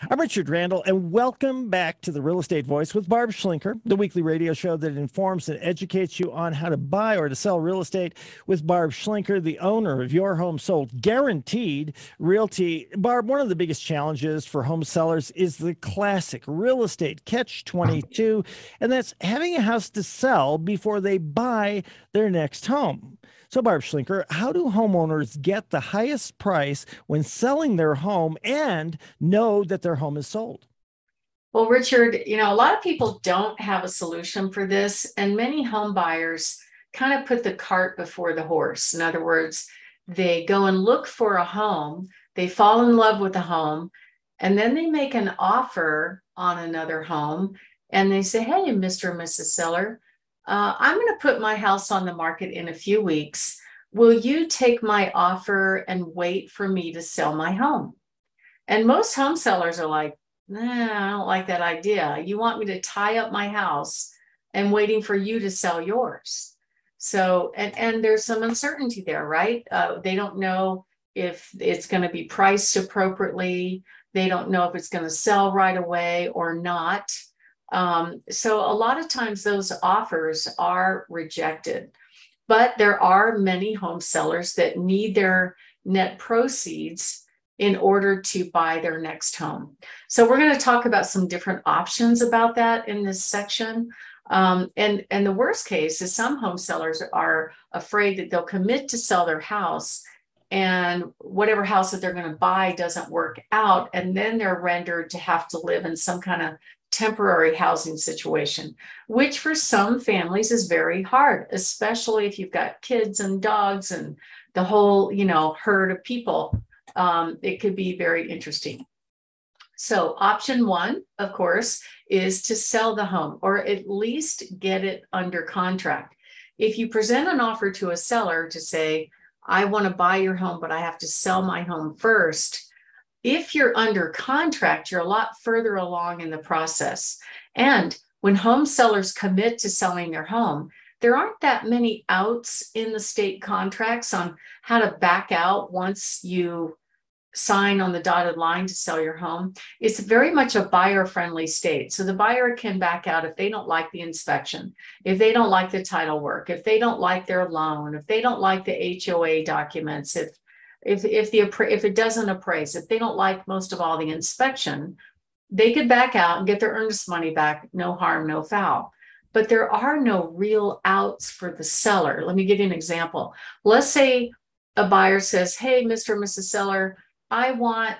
I'm Richard Randall, and welcome back to the Real Estate Voice with Barb Schlinker, the weekly radio show that informs and educates you on how to buy or to sell real estate with Barb Schlinker, the owner of Your Home Sold Guaranteed Realty. Barb, one of the biggest challenges for home sellers is the classic real estate catch-22, and that's having a house to sell before they buy their next home. So, Barb Schlinker, how do homeowners get the highest price when selling their home and know that their home is sold? Well, Richard, a lot of people don't have a solution for this, and many home buyers kind of put the cart before the horse. In other words, they go and look for a home, they fall in love with the home, and then they make an offer on another home, and they say, "Hey, Mr. and Mrs. Seller, I'm going to put my house on the market in a few weeks. Will you take my offer and wait for me to sell my home?" And most home sellers are like, "Nah, I don't like that idea. You want me to tie up my house and waiting for you to sell yours." So, and there's some uncertainty there, right? They don't know if it's going to be priced appropriately. They don't know if it's going to sell right away or not. So a lot of times those offers are rejected, but there are many home sellers that need their net proceeds in order to buy their next home. So we're going to talk about some different options about that in this section. And the worst case is some home sellers are afraid that they'll commit to sell their house, and whatever house that they're going to buy doesn't work out, and then they're rendered to have to live in some kind of temporary housing situation, which for some families is very hard, especially if you've got kids and dogs and the whole, herd of people. It could be very interesting. So option one, of course, is to sell the home or at least get it under contract. If you present an offer to a seller to say, "I want to buy your home, but I have to sell my home first," if you're under contract, you're a lot further along in the process. And when home sellers commit to selling their home, there aren't that many outs in the state contracts on how to back out once you sign on the dotted line to sell your home. It's very much a buyer-friendly state. So the buyer can back out if they don't like the inspection, if they don't like the title work, if they don't like their loan, if they don't like the HOA documents, if it doesn't appraise, if they don't like most of all the inspection, they could back out and get their earnest money back. No harm, no foul. But there are no real outs for the seller. Let me give you an example. Let's say a buyer says, "Hey, Mr. and Mrs. Seller, I want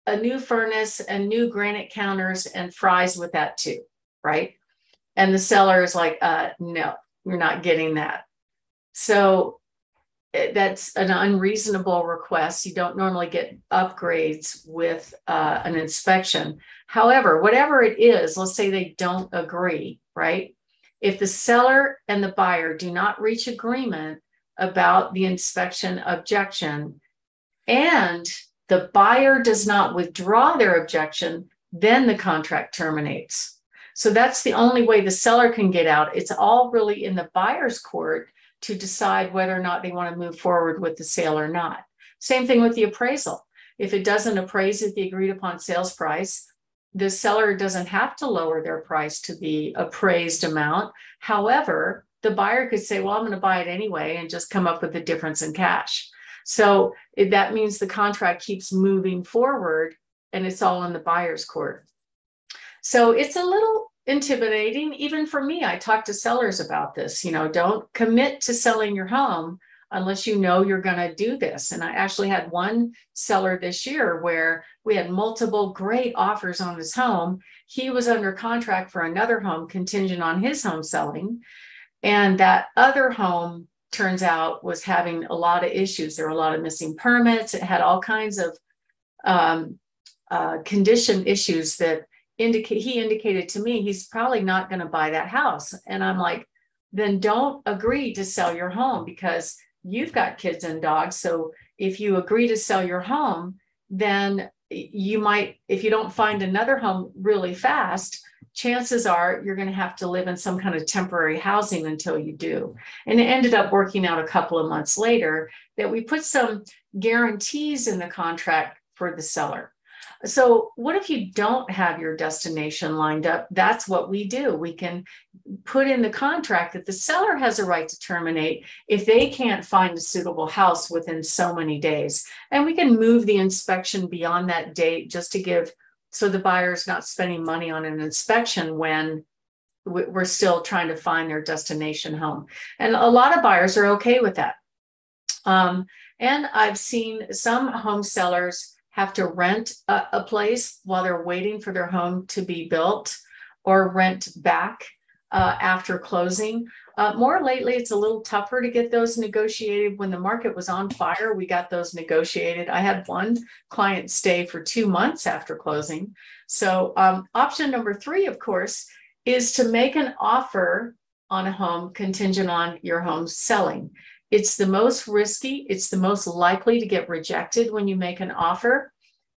a new furnace and new granite counters and fries with that too," right? And the seller is like, "No, you're not getting that." So that's an unreasonable request. You don't normally get upgrades with an inspection. However, whatever it is, let's say they don't agree, right? If the seller and the buyer do not reach agreement about the inspection objection and the buyer does not withdraw their objection, then the contract terminates. So that's the only way the seller can get out. It's all really in the buyer's court to decide whether or not they want to move forward with the sale or not. Same thing with the appraisal. If it doesn't appraise at the agreed upon sales price, the seller doesn't have to lower their price to the appraised amount. However, the buyer could say, "Well, I'm going to buy it anyway," and just come up with the difference in cash. So that means the contract keeps moving forward and it's all in the buyer's court. So it's a little intimidating. Even for me, I talk to sellers about this. Don't commit to selling your home unless you know you're going to do this. And I actually had one seller this year where we had multiple great offers on his home. He was under contract for another home contingent on his home selling. And that other home, turns out, was having a lot of issues. There were a lot of missing permits. It had all kinds of condition issues that he indicated to me he's probably not going to buy that house. And I'm like, then don't agree to sell your home, because you've got kids and dogs. So if you agree to sell your home, then you might, if you don't find another home really fast, chances are you're going to have to live in some kind of temporary housing until you do. And it ended up working out a couple of months later that we put some guarantees in the contract for the seller. So what if you don't have your destination lined up? That's what we do. We can put in the contract that the seller has a right to terminate if they can't find a suitable house within so many days. And we can move the inspection beyond that date just to give, so the buyer's not spending money on an inspection when we're still trying to find their destination home. And a lot of buyers are okay with that. And I've seen some home sellers have to rent a place while they're waiting for their home to be built, or rent back after closing. More lately, it's a little tougher to get those negotiated. When the market was on fire, we got those negotiated. I had one client stay for 2 months after closing. So option number 3, of course, is to make an offer on a home contingent on your home selling. It's the most risky. It's the most likely to get rejected when you make an offer.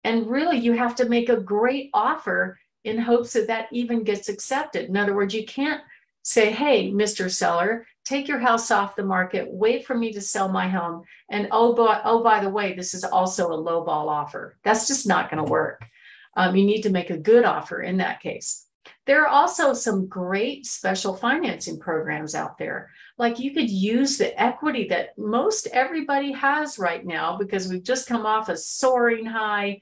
And really, you have to make a great offer in hopes that that even gets accepted. In other words, you can't say, hey, Mr. Seller, take your house off the market, wait for me to sell my home. And by the way, this is also a lowball offer. That's just not going to work. You need to make a good offer in that case. There are also some great special financing programs out there. Like you could use the equity that most everybody has right now, because we've just come off a soaring high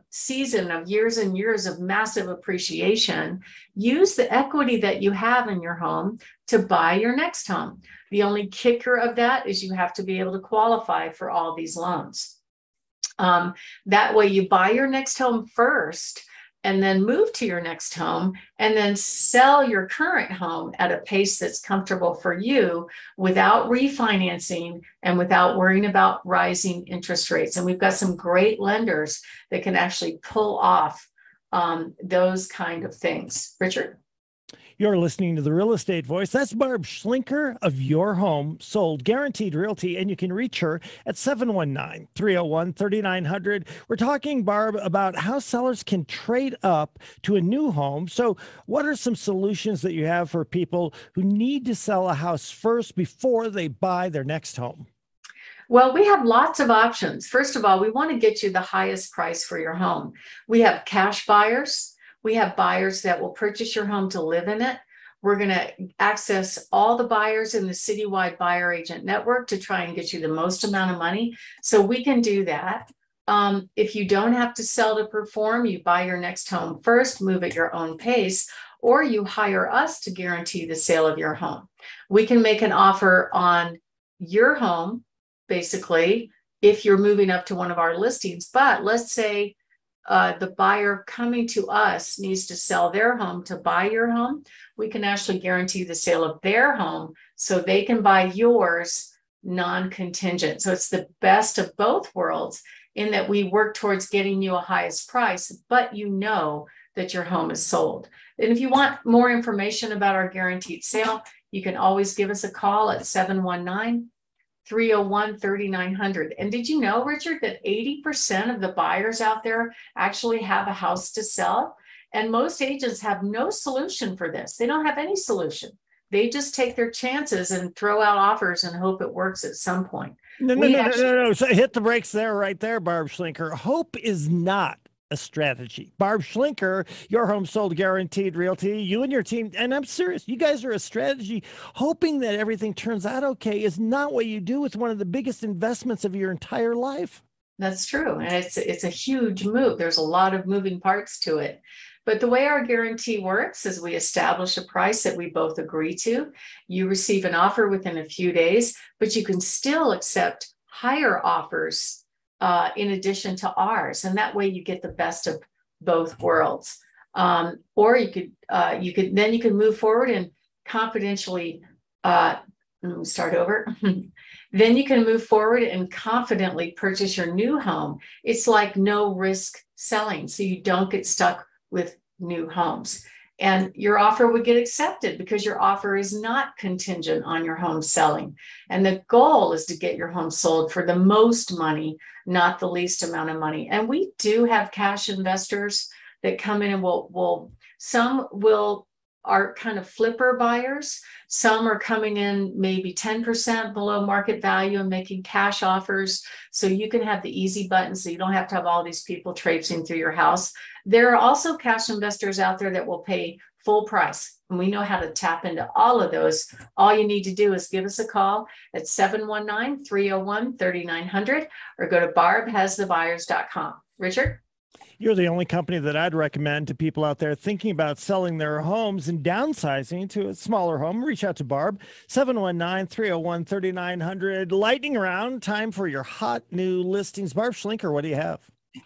season of years and years of massive appreciation. Use the equity that you have in your home to buy your next home. The only kicker of that is you have to be able to qualify for all these loans. That way you buy your next home first, and then move to your next home, and then sell your current home at a pace that's comfortable for you without refinancing and without worrying about rising interest rates. And we've got some great lenders that can actually pull off those kind of things. Richard? You're listening to The Real Estate Voice. That's Barb Schlinker of Your Home Sold Guaranteed Realty, and you can reach her at 719-301-3900. We're talking, Barb, about how sellers can trade up to a new home. So what are some solutions that you have for people who need to sell a house first before they buy their next home? Well, we have lots of options. First of all, we want to get you the highest price for your home. We have cash buyers. We have buyers that will purchase your home to live in it. We're going to access all the buyers in the citywide buyer agent network to try and get you the most amount of money. So we can do that. If you don't have to sell to perform, you buy your next home first, move at your own pace, or you hire us to guarantee the sale of your home. We can make an offer on your home, basically, if you're moving up to one of our listings. But let's say the buyer coming to us needs to sell their home to buy your home. We can actually guarantee the sale of their home so they can buy yours non-contingent. So it's the best of both worlds in that we work towards getting you a highest price, but you know that your home is sold. And if you want more information about our guaranteed sale, you can always give us a call at 719-301-3900. And did you know, Richard, that 80% of the buyers out there actually have a house to sell? And most agents have no solution for this. They don't have any solution. They just take their chances and throw out offers and hope it works at some point. No. So hit the brakes there, right there, Barb Schlinker. Hope is not a strategy. Barb Schlinker, Your Home Sold Guaranteed Realty, you and your team, and I'm serious, you guys are a strategy. Hoping that everything turns out okay is not what you do with one of the biggest investments of your entire life. That's true. And it's a huge move. There's a lot of moving parts to it. But the way our guarantee works is we establish a price that we both agree to. You receive an offer within a few days, but you can still accept higher offers in addition to ours. And that way you get the best of both worlds. Or you could move forward and confidentially, start over. Then you can move forward and confidently purchase your new home. It's like no risk selling. So you don't get stuck with new homes. And your offer would get accepted because your offer is not contingent on your home selling. And the goal is to get your home sold for the most money, not the least amount of money. And we do have cash investors that come in and some will are kind of flipper buyers. Some are coming in maybe 10% below market value and making cash offers. So you can have the easy button so you don't have to have all these people traipsing through your house. There are also cash investors out there that will pay full price. And we know how to tap into all of those. All you need to do is give us a call at 719-301-3900 or go to barbhasthebuyers.com. Richard? You're the only company that I'd recommend to people out there thinking about selling their homes and downsizing to a smaller home. Reach out to Barb, 719-301-3900. Lightning round, time for your hot new listings. Barb Schlinker, what do you have?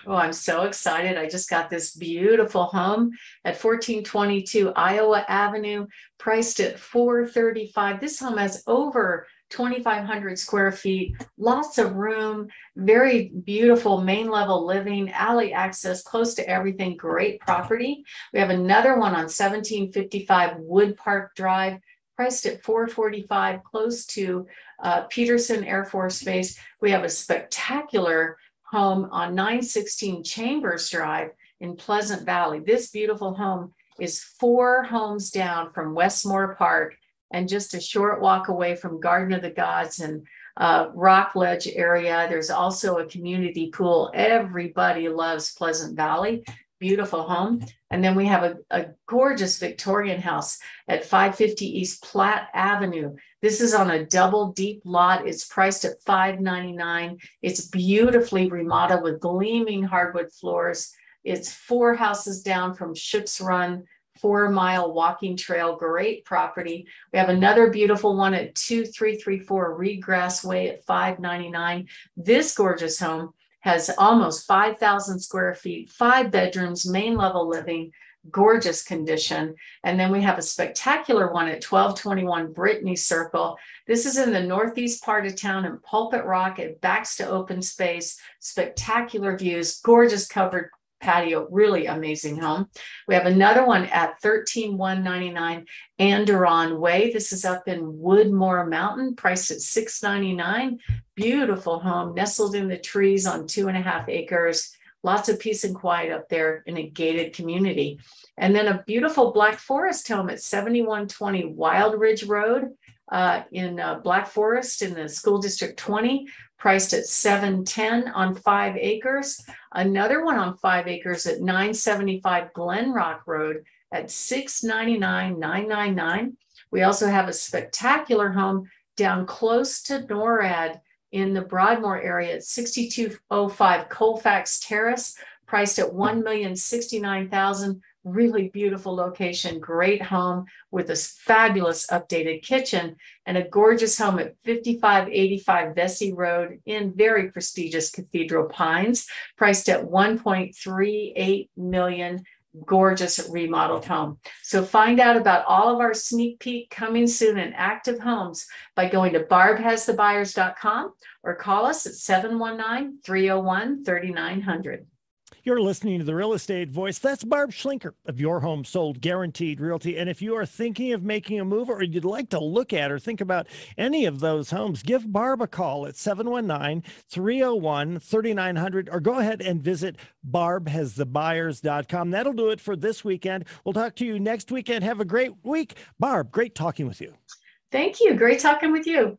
Oh, I'm so excited. I just got this beautiful home at 1422 Iowa Avenue, priced at $435,000. This home has over 2,500 square feet, lots of room, very beautiful main level living, alley access, close to everything, great property. We have another one on 1755 Wood Park Drive, priced at $445,000, close to Peterson Air Force Base. We have a spectacular home on 916 Chambers Drive in Pleasant Valley. This beautiful home is 4 homes down from Westmore Park and just a short walk away from Garden of the Gods and Rock Ledge area. There's also a community pool. Everybody loves Pleasant Valley. Beautiful home. And then we have a gorgeous Victorian house at 550 East Platte Avenue. This is on a double deep lot. It's priced at $599,000. It's beautifully remodeled with gleaming hardwood floors. It's 4 houses down from Ship's Run, 4-mile walking trail, great property. We have another beautiful one at 2334 Reedgrass Way at $599,000. This gorgeous home has almost 5,000 square feet, 5 bedrooms, main level living, gorgeous condition. And then we have a spectacular one at 1221 Brittany Circle. This is in the northeast part of town in Pulpit Rock. It backs to open space, spectacular views, gorgeous covered patio, really amazing home. We have another one at 13199 Anderon Way. This is up in Woodmore Mountain, priced at $699,000. Beautiful home, nestled in the trees on 2.5 acres. Lots of peace and quiet up there in a gated community. And then a beautiful Black Forest home at 7120 Wild Ridge Road in Black Forest in the School District 20, priced at $710,000 on 5 acres. Another one on 5 acres at 975 Glen Rock Road at $699,999. We also have a spectacular home down close to NORAD in the Broadmoor area at 6205 Colfax Terrace, priced at $1,069,000. Really beautiful location, great home with a fabulous updated kitchen and a gorgeous home at 5585 Vesey Road in very prestigious Cathedral Pines, priced at $1.38 million. Gorgeous remodeled home. So find out about all of our sneak peek coming soon and active homes by going to barbhasthebuyers.com or call us at 719-301-3900. You're listening to The Real Estate Voice. That's Barb Schlinker of Your Home Sold Guaranteed Realty. And if you are thinking of making a move or you'd like to look at or think about any of those homes, give Barb a call at 719-301-3900 or go ahead and visit barbhasthebuyers.com. That'll do it for this weekend. We'll talk to you next weekend. Have a great week. Barb, great talking with you. Thank you. Great talking with you.